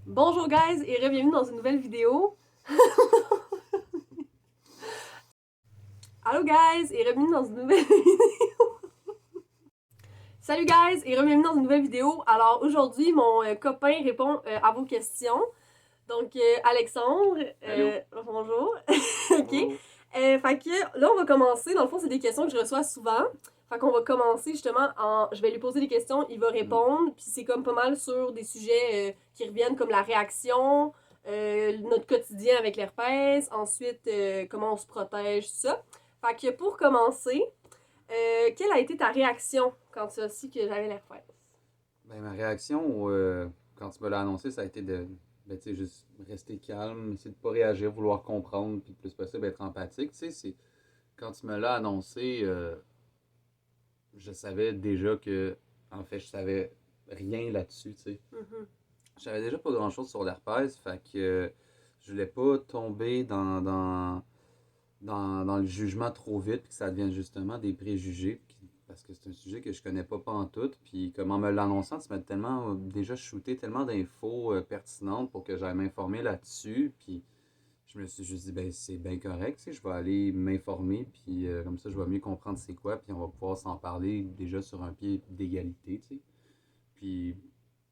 Bonjour guys et bienvenue dans une nouvelle vidéo. Allô guys et bienvenue dans une nouvelle vidéo. Salut guys et bienvenue dans une nouvelle vidéo. Alors aujourd'hui mon copain répond à vos questions. Donc Alexandre, bonjour. Ok. Fait que là on va commencer. Dans le fond c'est des questions que je reçois souvent. Fait qu'on va commencer justement en... Je vais lui poser des questions, il va répondre. Puis c'est comme pas mal sur des sujets qui reviennent comme la réaction, notre quotidien avec l'herpès, ensuite comment on se protège, tout ça. Fait que pour commencer, quelle a été ta réaction quand tu as su que j'avais l'herpès? Ben, ma réaction quand tu me l'as annoncé, ça a été de ben, tu sais, juste rester calme, essayer de pas réagir, vouloir comprendre, puis le plus possible être empathique. Tu sais, quand tu me l'as annoncé, je savais déjà que, en fait, je savais rien là-dessus, tu sais. Mhm. Je savais déjà pas grand-chose sur l'herpès, fait que je voulais pas tomber dans le jugement trop vite, puis que ça devienne justement des préjugés, parce que c'est un sujet que je connais pas pantoute, puis comment me l'annonçant, tu m'as tellement déjà shooté tellement d'infos pertinentes pour que j'aille m'informer là-dessus, puis je me suis juste dit, ben c'est bien correct, tu sais, je vais aller m'informer, puis comme ça je vais mieux comprendre c'est quoi, puis on va pouvoir s'en parler déjà sur un pied d'égalité, tu sais. Puis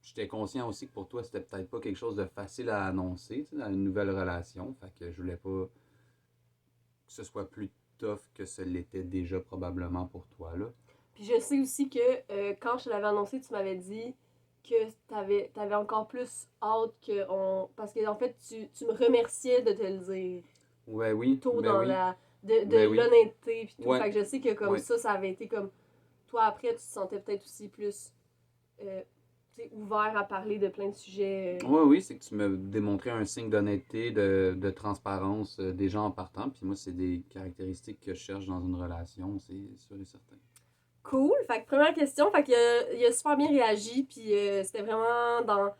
j'étais conscient aussi que pour toi, c'était peut-être pas quelque chose de facile à annoncer, tu sais, dans une nouvelle relation, fait que je voulais pas que ce soit plus tough que ce l'était déjà probablement pour toi, là. Puis je sais aussi que quand je te l'avais annoncé, tu m'avais dit que t'avais encore plus hâte que on. Parce que en fait, tu me remerciais de te le dire Ouais, oui, tôt ben dans oui, la. ben De oui, l'honnêteté puis tout. ouais, Fait que je sais que comme ouais. ça avait été comme. Toi après, tu te sentais peut-être aussi plus euh, ouvert à parler de plein de sujets. Ouais, oui, c'est que tu me démontrais un signe d'honnêteté, de transparence déjà en partant, puis moi, c'est des caractéristiques que je cherche dans une relation, c'est sûr et certain. Cool. Fait que première question, fait que il a super bien réagi, puis c'était vraiment dans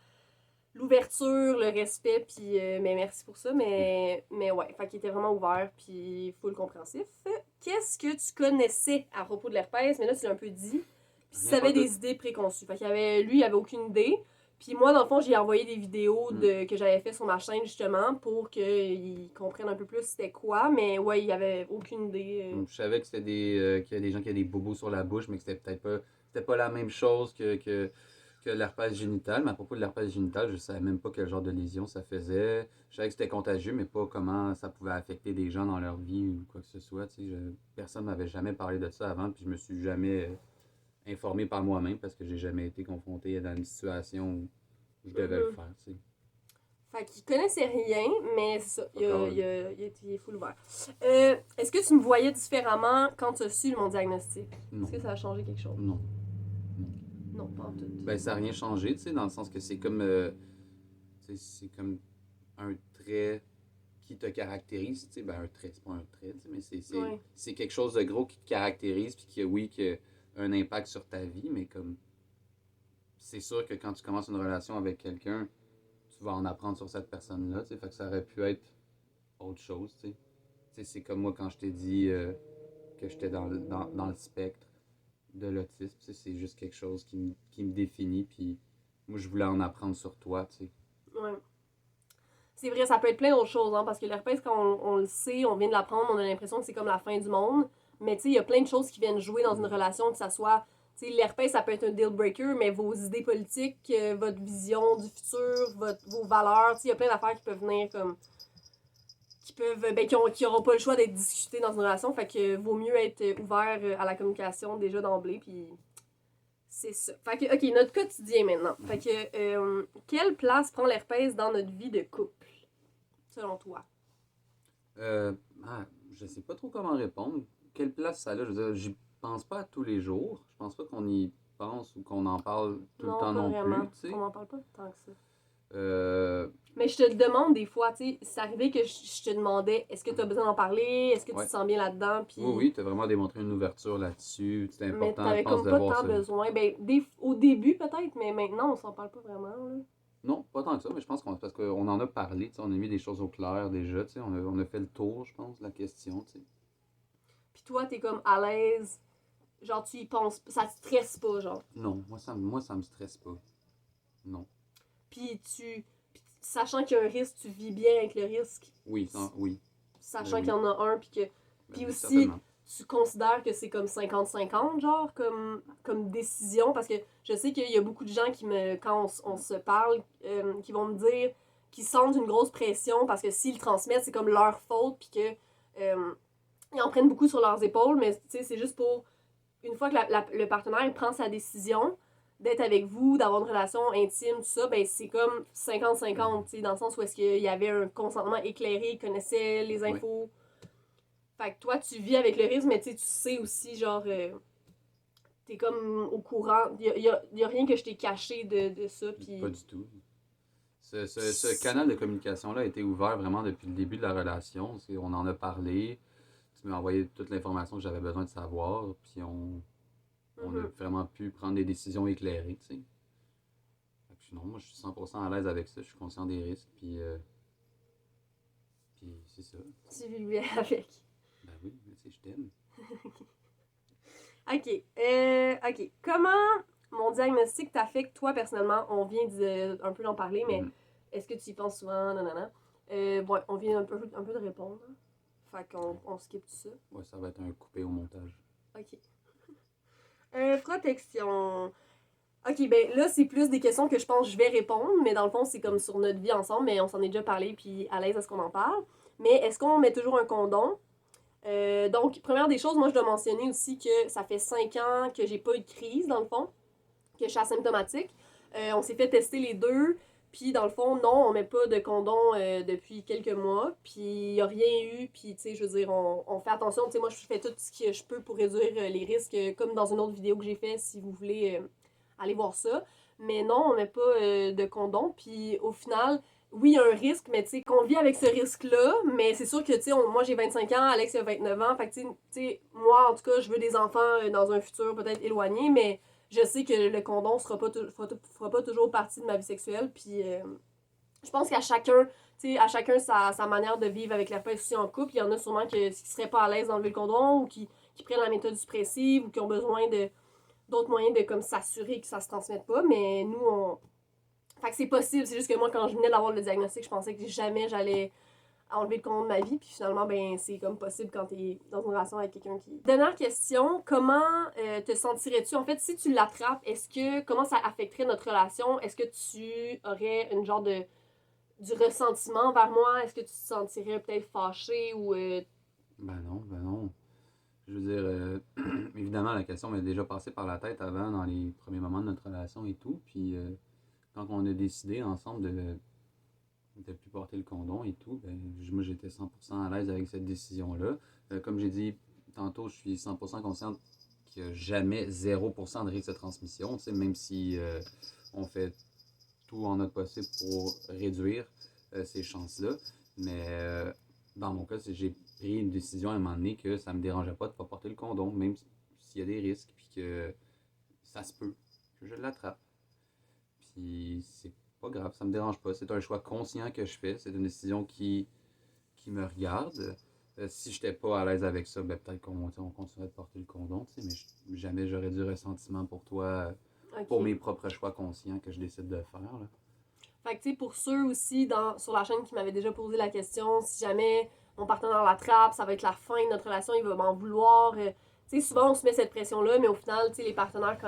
l'ouverture, le respect, puis mais merci pour ça, mais ouais, fait qu'il était vraiment ouvert, puis full compréhensif. Qu'est-ce que tu connaissais à propos de l'herpès? Mais là, tu l'as un peu dit. Puis si tu Rien pas avais tout. des idées préconçues. Fait qu'il avait, lui, il avait aucune idée. Puis moi, dans le fond, j'ai envoyé des vidéos Hmm. que j'avais fait sur ma chaîne, justement, pour qu'il comprenne un peu plus c'était quoi. Mais ouais, il avait aucune idée. Je savais que c'était qu'il y a des gens qui avaient des bobos sur la bouche, mais que c'était pas la même chose que l'herpès génital. Mais à propos de l'herpès génital, je savais même pas quel genre de lésion ça faisait. Je savais que c'était contagieux, mais pas comment ça pouvait affecter des gens dans leur vie ou quoi que ce soit. Tu sais, personne m'avait jamais parlé de ça avant, puis je me suis jamais informé par moi-même parce que j'ai jamais été confronté à une situation où je devais le Mhm. faire. Tu sais. Fait qu'il connaissait rien, mais c'est ça, Encore là. il a été full ouvert. Est-ce que tu me voyais différemment quand tu as su mon diagnostic? Est-ce Non, que ça a changé quelque chose? non, non. Non, pas en tout. Ben, ça n'a rien changé, tu sais, dans le sens que tu sais, c'est comme un trait qui te caractérise, tu sais, ben un trait, c'est pas un trait, tu sais, mais Ouais. c'est quelque chose de gros qui te caractérise, puis oui, qui a un impact sur ta vie, mais comme, c'est sûr que quand tu commences une relation avec quelqu'un, tu vas en apprendre sur cette personne-là, tu sais, fait que ça aurait pu être autre chose, tu sais. Tu sais, c'est comme moi quand je t'ai dit que j'étais dans le spectre de l'autisme, tu sais, c'est juste quelque chose qui me définit, puis moi, je voulais en apprendre sur toi, tu sais. Ouais. C'est vrai, ça peut être plein d'autres choses, hein, parce que l'herpès, quand on le sait, on vient de l'apprendre, on a l'impression que c'est comme la fin du monde. Mais tu sais, il y a plein de choses qui viennent jouer dans une Mm. relation, que ça soit, tu sais, l'herpès, ça peut être un deal breaker, mais vos idées politiques, votre vision du futur, vos valeurs, tu sais, il y a plein d'affaires qui peuvent venir comme qui peuvent ben, qui auront pas le choix d'être discutées dans une relation, fait que vaut mieux être ouvert à la communication déjà d'emblée, puis c'est ça. Fait que, ok, notre quotidien maintenant. Fait Mhm. que, quelle place prend l'herpès dans notre vie de couple, selon toi? Euh, ah, je sais pas trop comment répondre. Quelle place ça a? Je veux dire, j'y pense pas à tous les jours. Je pense pas qu'on y pense ou qu'on en parle tout le Non, temps pas non vraiment. plus, tu On sais. n'en parle pas tant que ça. Euh, Mais je te le demande des fois, tu sais, c'est arrivé que je te demandais, est-ce que tu as besoin d'en parler, est-ce que tu te ouais. sens bien là-dedans, Oui, puis oui, t'as vraiment démontré une ouverture là-dessus. C'est mais important, je t'avais pense, comme de pas voir tant ça. besoin. Ben, au début peut-être, mais maintenant on s'en parle pas vraiment, là. Non, pas tant que ça, mais je pense parce qu'on en a parlé, tu sais, on a mis des choses au clair déjà, tu sais, on a fait le tour, je pense, de la question, tu sais. Puis toi, t'es comme à l'aise. Genre, tu y penses. Ça te stresse pas, genre. Non, moi, ça me stresse pas. Non. Puis tu. sachant qu'il y a un risque, tu vis bien avec le risque, Oui, oui. sachant Oui. qu'il y en a un, puis que... Puis Oui, aussi, certainement. tu considères que c'est comme 50-50, genre, comme décision, parce que je sais qu'il y a beaucoup de gens qui quand on se parle, qui vont me dire qu'ils sentent une grosse pression parce que s'ils le transmettent, c'est comme leur faute, puis que ils en prennent beaucoup sur leurs épaules, mais tu sais, c'est juste pour, une fois que le partenaire prend sa décision d'être avec vous, d'avoir une relation intime, tout ça, ben c'est comme 50-50, tu sais, dans le sens où est-ce qu'il y avait un consentement éclairé, il connaissait les Oui. infos. Fait que toi, tu vis avec le risque, mais tu sais aussi, genre, t'es comme au courant. Y a rien que je t'ai caché de ça, puis... Pas du tout. Ce canal de communication-là a été ouvert vraiment depuis le début de la relation. On en a parlé. Tu m'as envoyé toute l'information que j'avais besoin de savoir. Puis on a vraiment pu prendre des décisions éclairées, tu sais. Fait que non, moi, je suis 100% à l'aise avec ça. Je suis conscient des risques. Puis c'est ça. Tu vis bien avec. Ben oui, mais tu sais, je t'aime. Ok. Ok. Comment mon diagnostic t'affecte, toi, personnellement? On vient un peu d'en parler, mais est-ce que tu y penses souvent? Nanana. Bon, on vient un peu de répondre. Fait qu'on skip tout ça. Ouais, ça va être un coupé au montage. Ok. Protection. Ok, ben là, c'est plus des questions que je pense que je vais répondre, mais dans le fond, c'est comme sur notre vie ensemble, mais on s'en est déjà parlé, puis à l'aise à ce qu'on en parle. Mais est-ce qu'on met toujours un condom? Donc, première des choses, moi, je dois mentionner aussi que ça fait 5 ans que j'ai pas eu de crise, dans le fond, que je suis asymptomatique. On s'est fait tester les deux, puis dans le fond, non, on met pas de condom depuis quelques mois, puis il y a rien eu, puis tu sais, je veux dire, on fait attention, tu sais, moi, je fais tout ce que je peux pour réduire les risques, comme dans une autre vidéo que j'ai fait, si vous voulez aller voir ça. Mais non, on met pas de condom, puis au final, oui, il y a un risque, mais tu sais, qu'on vit avec ce risque-là, mais c'est sûr que, tu sais, moi j'ai 25 ans, Alex a 29 ans, fait que tu sais, moi, en tout cas, je veux des enfants dans un futur peut-être éloigné, mais je sais que le condom fera pas toujours partie de ma vie sexuelle, puis je pense qu'à chacun, tu sais, à chacun sa manière de vivre avec l'herpès aussi en couple. Il y en a sûrement qui seraient pas à l'aise d'enlever le condom ou qui prennent la méthode suppressive ou qui ont besoin d'autres moyens de comme s'assurer que ça se transmette pas, mais nous, on... Fait que c'est possible, c'est juste que moi, quand je venais d'avoir le diagnostic, je pensais que jamais j'allais enlever le condom de ma vie, puis finalement, ben, c'est comme possible quand t'es dans une relation avec quelqu'un qui... Dernière question, comment te sentirais-tu, en fait, si tu l'attrapes, comment ça affecterait notre relation? Est-ce que tu aurais une genre du ressentiment vers moi? Est-ce que tu te sentirais peut-être fâché ou... Ben non, ben non. Je veux dire, évidemment, la question m'est déjà passée par la tête avant, dans les premiers moments de notre relation et tout. Puis quand on a décidé ensemble de plus porter le condom et tout, ben, moi j'étais 100% à l'aise avec cette décision-là. Comme j'ai dit tantôt, je suis 100% consciente qu'il n'y a jamais 0% de risque de transmission, même si on fait tout en notre possible pour réduire ces chances-là. Mais dans mon cas, j'ai pris une décision à un moment donné que ça ne me dérangeait pas de ne pas porter le condom, même s'il y a des risques, puis que ça se peut que je l'attrape. Puis c'est pas grave, ça me dérange pas. C'est un choix conscient que je fais. C'est une décision qui me regarde. Si j'étais pas à l'aise avec ça, ben peut-être on continuerait de porter le condom, mais jamais j'aurais du ressentiment pour toi, pour mes propres choix conscients que je décide de faire. Là. Fait que, tu sais, pour ceux aussi sur la chaîne qui m'avaient déjà posé la question, si jamais mon partenaire l'attrape, ça va être la fin de notre relation, il va m'en vouloir. Tu sais, souvent, on se met cette pression-là, mais au final, tu sais, les partenaires,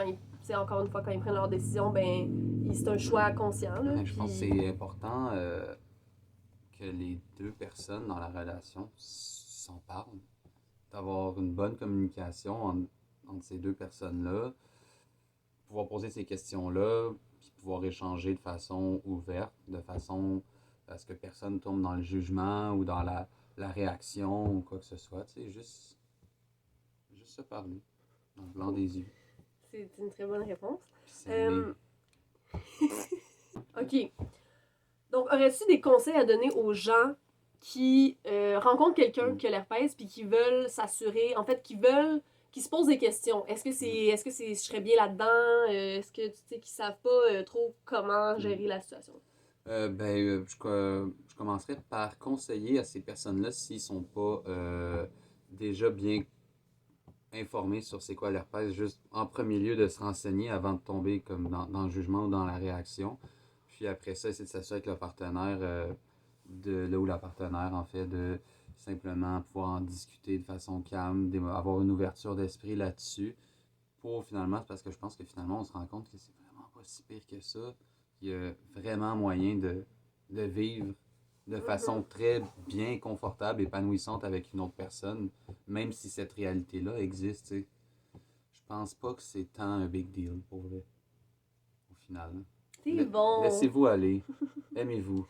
encore une fois, quand ils prennent leur décision, ben, c'est un choix conscient, là. Je pense que c'est important que les deux personnes dans la relation s'en parlent, d'avoir une bonne communication entre ces deux personnes-là, pouvoir poser ces questions-là, puis pouvoir échanger de façon ouverte, de façon à ce que personne tombe dans le jugement ou dans la réaction ou quoi que ce soit. Tu sais, juste se parler, dans le blanc des yeux. C'est une très bonne réponse. Puis s'aimer. OK. Donc, aurais-tu des conseils à donner aux gens qui rencontrent quelqu'un qui a l'herpès puis qui veulent s'assurer, en fait, qui se posent des questions. Est-ce que je serais bien là-dedans? Est-ce que, tu sais, qui savent pas trop comment gérer la situation? Je commencerai par conseiller à ces personnes-là s'ils sont pas déjà bien informés sur c'est quoi l'herpès, juste en premier lieu de se renseigner avant de tomber comme dans le jugement ou dans la réaction. Puis après ça, essayer de s'assurer avec le partenaire, de là où la partenaire, en fait, de simplement pouvoir en discuter de façon calme, avoir une ouverture d'esprit là-dessus. Pour finalement, c'est parce que je pense que finalement, on se rend compte que c'est vraiment pas si pire que ça. Il y a vraiment moyen de vivre de façon très bien, confortable, épanouissante avec une autre personne, même si cette réalité-là existe, tu sais. Je pense pas que c'est tant un big deal, pour vrai, au final. C'est bon! Laissez-vous aller. Aimez-vous.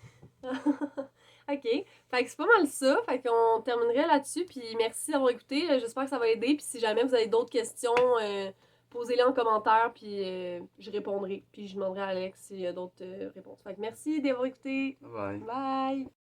Ok, fait que c'est pas mal ça, fait qu'on terminerait là-dessus, puis merci d'avoir écouté, j'espère que ça va aider, puis si jamais vous avez d'autres questions, posez-les en commentaire, puis je répondrai, puis je demanderai à Alex s'il y a d'autres réponses. Fait que merci d'avoir écouté, Bye bye. bye!